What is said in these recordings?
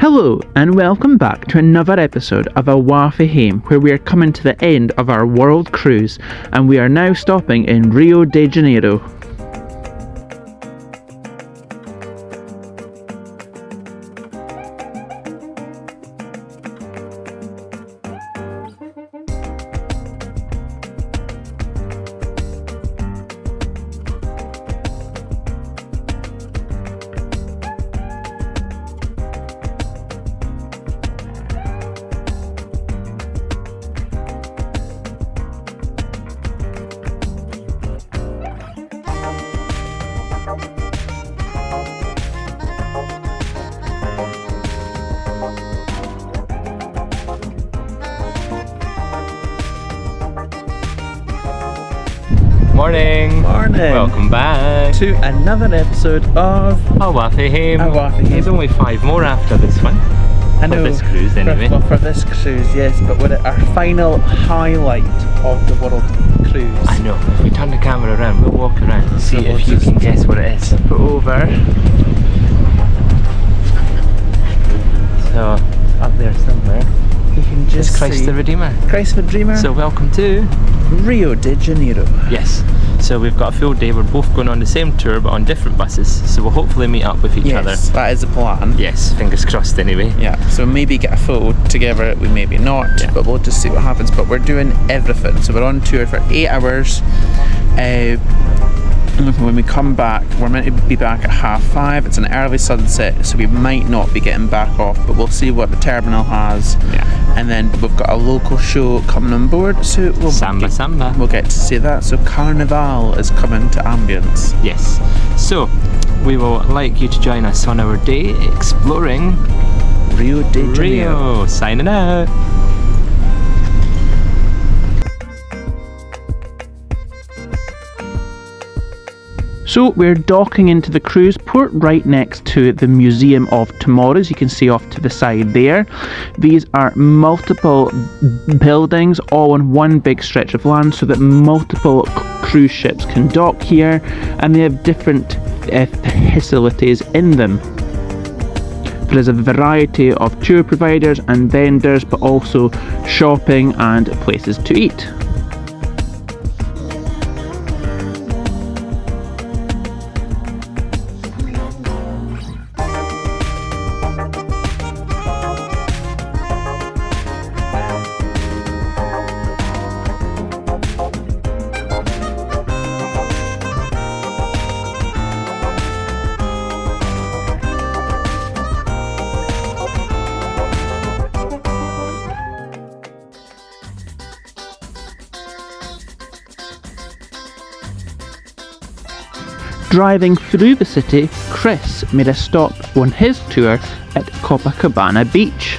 Hello and welcome back to another episode of WC2024 Heim, where we are coming to the end of our world cruise and we are now stopping in Rio de Janeiro. Morning! Welcome back to another episode of WC2024 Heim. There's only 5 more after this one. I know, for this cruise anyway. For this cruise, yes, but we're at our final highlight of the world cruise. I know, if we turn the camera around, we'll walk around and see if you can guess what it is. Put over. So, up there somewhere, you can just it's Christ the Redeemer. Christ the Redeemer. So welcome to Rio de Janeiro. Yes. So we've got a full day, we're both going on the same tour but on different buses, so we'll hopefully meet up with each other. Yes, that is the plan. Yes, fingers crossed anyway. Yeah, so maybe get a photo together, we maybe not, but we'll just see what happens. But we're doing everything, so we're on tour for 8 hours. When we come back, we're meant to be back at 5:30. It's an early sunset, so we might not be getting back off, but we'll see what the terminal has. Yeah. And then we've got a local show coming on board, so we'll get to see that. So Carnival is coming to Ambience. Yes. So we will like you to join us on our day exploring Rio de Janeiro. Signing out. So we're docking into the cruise port right next to the Museum of Tomorrow, as you can see off to the side there. These are multiple buildings all on one big stretch of land so that multiple cruise ships can dock here, and they have different facilities in them. There's a variety of tour providers and vendors, but also shopping and places to eat. Driving through the city, Chris made a stop on his tour at Copacabana Beach.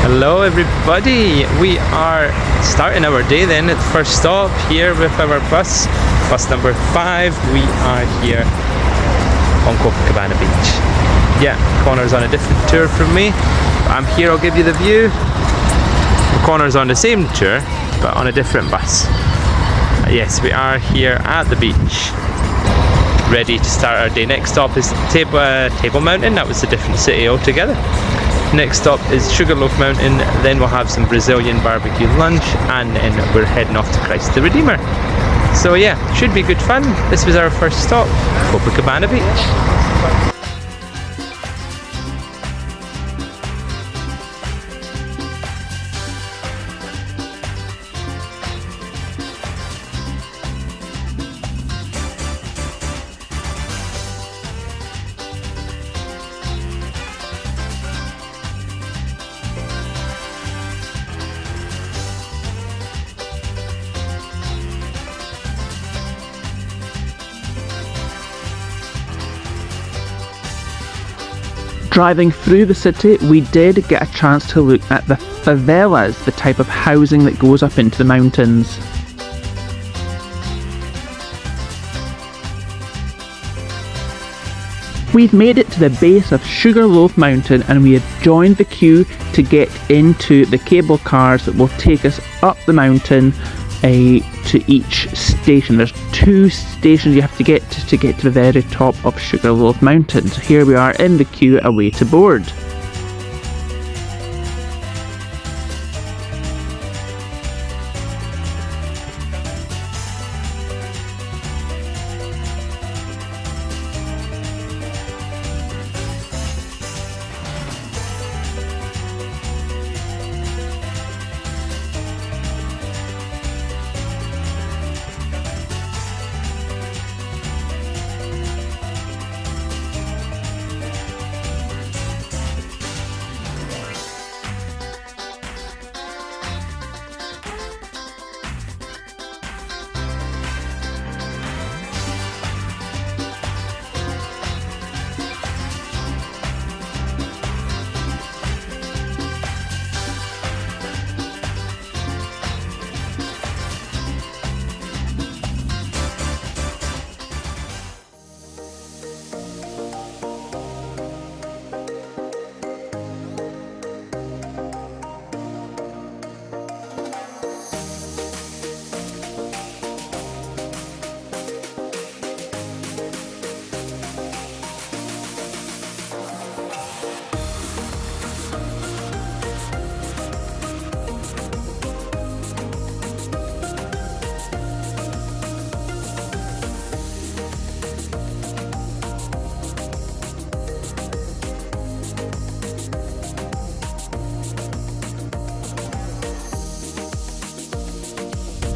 Hello everybody, we are starting our day then at the first stop here with our bus number 5. We are here on Copacabana Beach. Yeah, Connor's on a different tour from me, but I'm here, I'll give you the view. Connor's on the same tour but on a different bus. Yes, we are here at the beach, ready to start our day. Next stop is Table Mountain, that was a different city altogether. Next stop is Sugarloaf Mountain, then we'll have some Brazilian barbecue lunch, and then we're heading off to Christ the Redeemer. So yeah, should be good fun. This was our first stop, Copacabana Beach. Driving through the city, we did get a chance to look at the favelas, the type of housing that goes up into the mountains. We've made it to the base of Sugarloaf Mountain and we have joined the queue to get into the cable cars that will take us up the mountain to each station. There's 2 stations you have to get to the very top of Sugarloaf Mountain. So here we are in the queue away to board.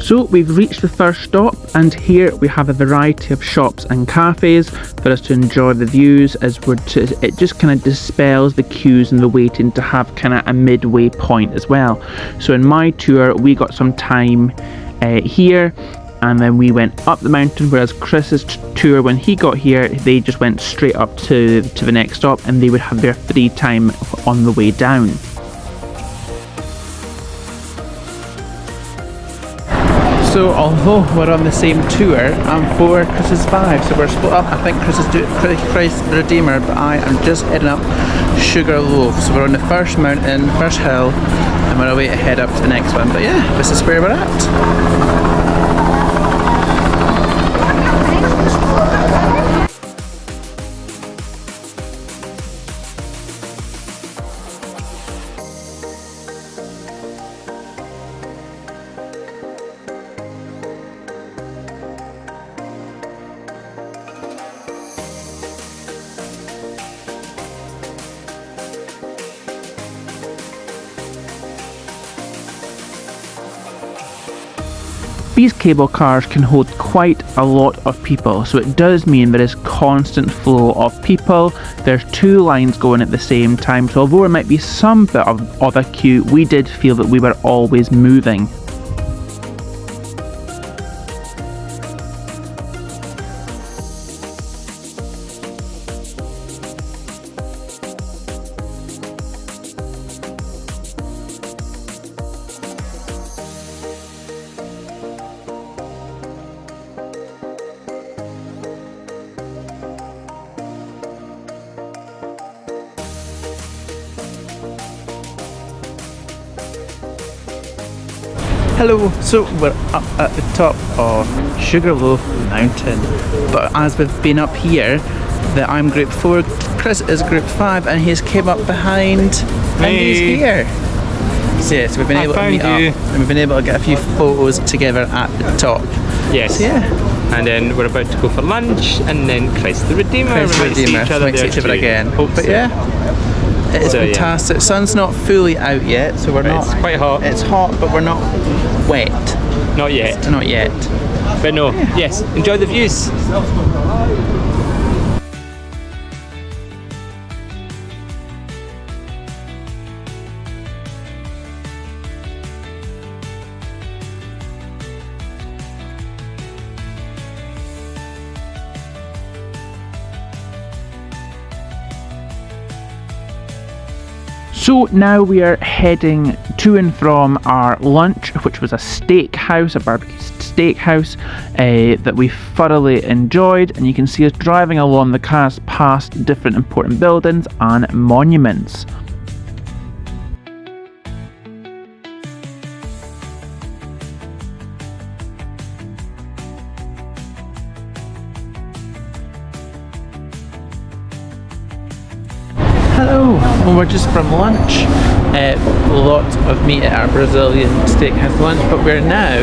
So we've reached the first stop, and here we have a variety of shops and cafes for us to enjoy the views it just kind of dispels the queues and the waiting to have kind of a midway point as well. So in my tour we got some time here, and then we went up the mountain, whereas Chris's tour, when he got here, they just went straight up to the next stop and they would have their free time on the way down. So although we're on the same tour, I'm 4, Chris is 5, so we're split up. I think Chris is Christ the Redeemer, but I am just heading up Sugarloaf. So we're on the first mountain, first hill, and we're away to head up to the next one. But yeah, this is where we're at. These cable cars can hold quite a lot of people, so it does mean there is constant flow of people. There's 2 lines going at the same time, so although there might be some bit of a queue, we did feel that we were always moving. Hello, so we're up at the top of Sugarloaf Mountain, but as we've been up here, I'm group 4, Chris is group 5, and he's came up behind and he's here. So yes, we've been able to meet up and we've been able to get a few photos together at the top. Yes. So, yeah. And then we're about to go for lunch, and then Christ the Redeemer. Christ the Redeemer. We might see each other again. But yeah. It's fantastic. Sun's not fully out yet, so we're not. It's quite hot. It's hot, but we're not wet. Not yet. Not yet. But no, yes, enjoy the views. So now we are heading to and from our lunch, which was a steakhouse, a barbecue steakhouse that we thoroughly enjoyed, and you can see us driving along the cars past different important buildings and monuments. Hello, well, we're just from lunch. Lots of meat at our Brazilian steakhouse lunch, but we're now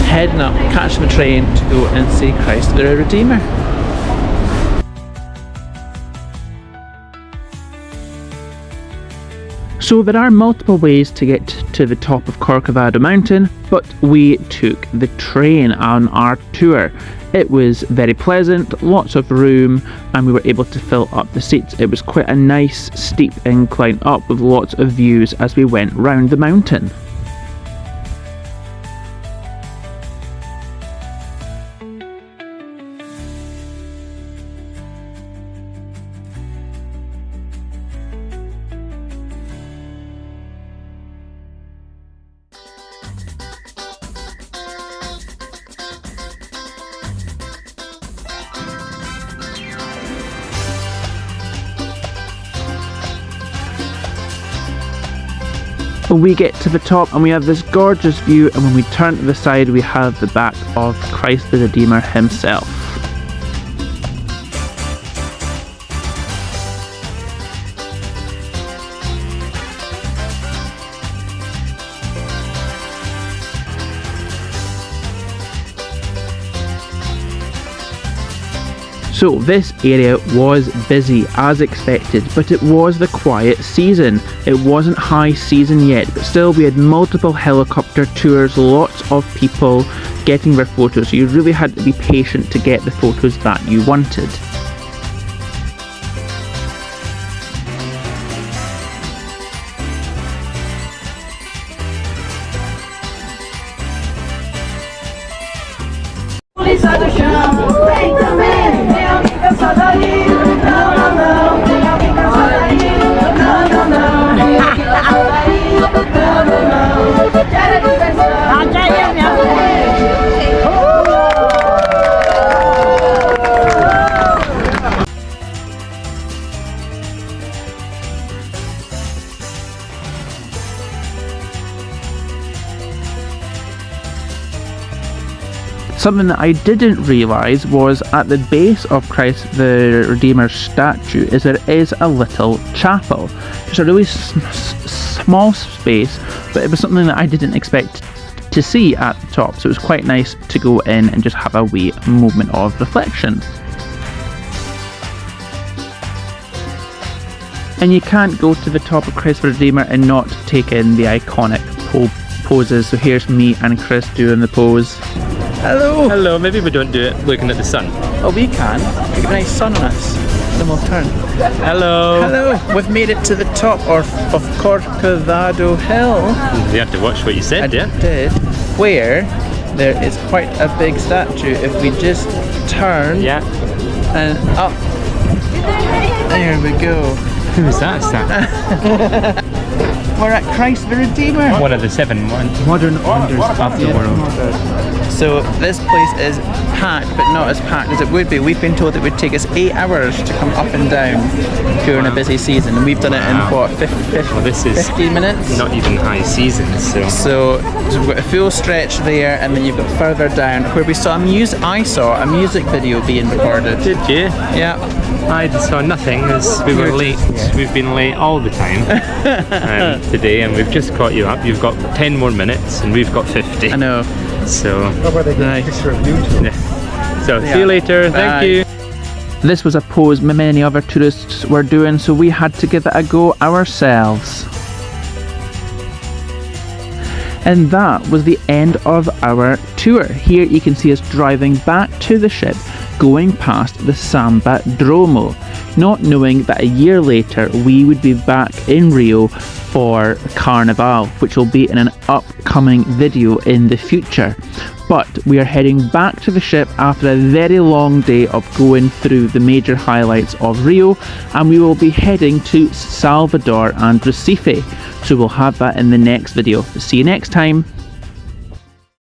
heading up, catching the train to go and see Christ the Redeemer. So there are multiple ways to get to the top of Corcovado Mountain, but we took the train on our tour. It was very pleasant, lots of room, and we were able to fill up the seats. It was quite a nice steep incline up with lots of views as we went round the mountain. We get to the top and we have this gorgeous view, and when we turn to the side we have the back of Christ the Redeemer himself. So this area was busy as expected, but it was the quiet season. It wasn't high season yet, but still we had multiple helicopter tours, lots of people getting their photos, so you really had to be patient to get the photos that you wanted. Something that I didn't realise was at the base of Christ the Redeemer's statue is there is a little chapel. Just a really small space, but it was something that I didn't expect to see at the top, so it was quite nice to go in and just have a wee moment of reflection. And you can't go to the top of Christ the Redeemer and not take in the iconic poses. So here's me and Chris doing the pose. Hello! Hello, maybe we don't do it looking at the sun. Oh, we can. We get a nice sun on us. Then we'll turn. Hello! Hello! We've made it to the top of Corcovado Hill. You have to watch what you said, I did. Where there is quite a big statue. If we just turn and up. There we go. Who is that statue? We're at Christ the Redeemer. One of the 7 modern wonders of the world. So this place is packed, but not as packed as it would be. We've been told it would take us 8 hours to come up and down during a busy season, and we've done it in what, 50 minutes? Not even high season, So we've got a full stretch there, and then you've got further down where we saw I saw a music video being recorded. Did you? Yeah. I saw nothing as we were late. We've been late all the time today, and we've just caught you up. You've got 10 more minutes and we've got 50. I know. So, nice. So see you later. Thank you. This was a pose many other tourists were doing, so we had to give it a go ourselves. And that was the end of our tour. Here you can see us driving back to the ship going past the Samba Dromo, not knowing that a year later we would be back in Rio for Carnival, which will be in an upcoming video in the future. But we are heading back to the ship after a very long day of going through the major highlights of Rio, and we will be heading to Salvador and Recife. So we'll have that in the next video. See you next time.